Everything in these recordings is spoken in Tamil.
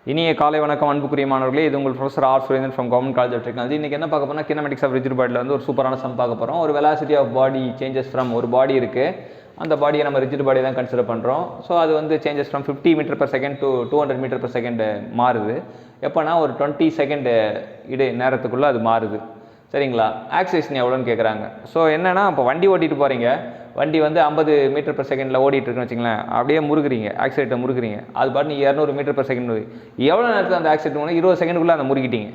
இனிய காலை வணக்கம் அன்புக்குரிய மாணவர்களே. இது உங்கள் professor R Surendran from government college of technology. இன்றைக்கி என்ன பார்க்க போனால் கினமெட்டிக்ஸ் ஆஃப் ரிஜிட் பாடியில் வந்து ஒரு சூப்பரான சம் பார்க்க போகிறோம். ஒரு velocity of body changes from ஒரு பாடி இருக்குது, அந்த பாடியை நம்ம ரிஜிட் பாடி தான் கன்சிடர் பண்ணுறோம். ஸோ அது வந்து சேஞ்சஸ் ஃப்ரம் 50 மீட்டர்/செகண்ட் டு 200 மீட்டர்/செகண்ட் மாறுது. எப்போனா ஒரு 20 செகண்ட் நேரத்துக்குள்ளே அது மாறுது. சரிங்களா? ஆக்சிலேஷன் எவ்வளோன்னு கேட்குறாங்க. ஸோ என்னென்னா, இப்போ வண்டி ஓட்டிகிட்டு போகிறீங்க, வண்டி வந்து 50 மீட்டர்/செகண்டில் ஓடிட்டுருக்குன்னு வச்சுங்களேன். அப்படியே முறுக்குறீங்க, ஆக்சிலேட்டை முறுக்குறீங்க, அது பாட்டு 200 மீட்டர்/செகண்ட் எவ்வளோ நேரத்தில் அந்த ஆக்சிலேட்டர் போனால் 20 செகண்டுக்குள்ளே அதை முறுக்கிட்டீங்க.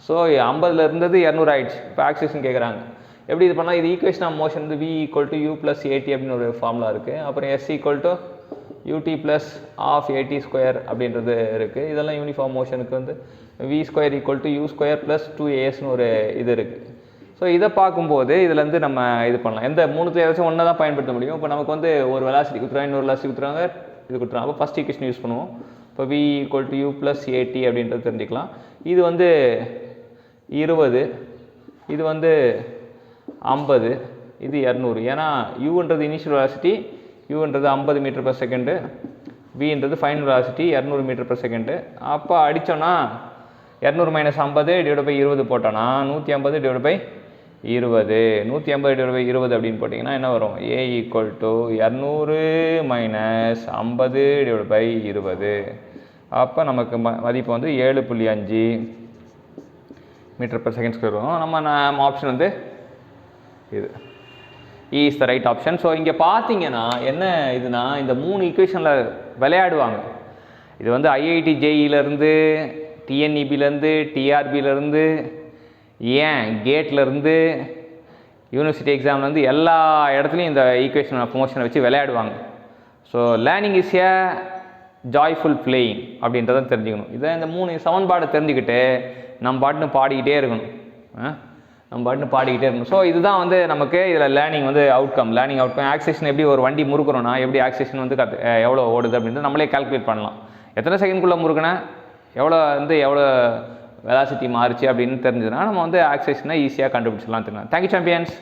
ஸோ 50ல் இருந்தது 200 ஆயிடுச்சு. இப்போ ஆக்சிலேஷன் கேட்குறாங்க. எப்படி இது பண்ணால், இது ஈக்குவேஷன் ஆஃப் மோஷன் வந்து v = u + at அப்படின்னு ஒரு ஃபார்முலா இருக்குது. அப்புறம் s = ut + ½ at² அப்படின்றது இருக்குது. இதெல்லாம் யூனிஃபார்ம் மோஷனுக்கு வந்து v² = u² + 2asன்னு ஒரு இது இருக்குது. ஸோ இதை பார்க்கும்போது இதுலேருந்து நம்ம இது பண்ணலாம். எந்த மூணுத்துல ஏதாச்சும் ஒன்று தான் பயன்படுத்த முடியும். இப்போ நமக்கு வந்து ஒரு வெலாசிட்டி கொடுத்துருவாங்க, இன்னொரு வெலாசிட்டி கொடுத்துருவாங்க, இது கொடுத்துருவாங்க. அப்போ ஃபஸ்ட் ஈக்குவேஷன் யூஸ் பண்ணுவோம். இப்போ v = u + at அப்படின்றது தெரிஞ்சுக்கலாம். இது வந்து 20, இது வந்து 50, இது 200. ஏன்னா uன்றது இனிஷியல் வெலாசிட்டி, uன்றது 50 மீட்டர்/செகண்டு, vன்றது ஃபைனல் வெலாசிட்டி 200 மீட்டர்/செகண்டு. அப்போ அடித்தோன்னா 200 - 50 / 20 போட்டோன்னா 150 / 20. 150 / 20 அப்படின்னு போட்டிங்கன்னா என்ன வரும்? a = 200 - 50 / 20. அப்போ நமக்கு மதிப்பு வந்து 7.5 மீட்டர்/செகண்ட் வரும். நம்ம ஆப்ஷன் வந்து இது is the right option. So இங்கே பார்த்தீங்கன்னா என்ன இதுனா, இந்த 3 ஈக்குவேஷனில் விளையாடுவாங்க. இது வந்து ஐஐடி ஜேஇலேருந்து, டிஎன்இபிலேருந்து, டிஆர்பிலேருந்து, ஏன் கேட்லேருந்து, யூனிவர்சிட்டி எக்ஸாம்லேருந்து எல்லா இடத்துலையும் இந்த ஈக்குவேஷன் ஆஃப் மோஷனை வச்சு விளையாடுவாங்க. So learning is a joyful playing அப்படின்றத தெரிஞ்சுக்கணும். இதை இந்த 3 சமன்பாடை தெரிஞ்சுக்கிட்டு நம்ம பாட்டுன்னு பாடிக்கிட்டே இருக்கணும். ஸோ இதுதான் வந்து நமக்கு இதில் லேர்னிங் அவுட்கம். ஆக்சிலேஷன் எப்படி ஒரு வண்டி முறுக்குறோன்னா, எப்படி ஆக்சிலேஷன் வந்து எவ்வளோ ஓடுது அப்படின்றது நம்மளே கால்குலேட் பண்ணலாம். எத்தனை செகண்ட்குள்ளே முறுக்குனா எவ்வளோ வெலாசிட்டி மாறுச்சு அப்படின்னு தெரிஞ்சதுன்னா நம்ம வந்து ஆக்சிலேஷனை ஈஸியாக கண்டுபிடிச்சிடலாம். Thank you champions.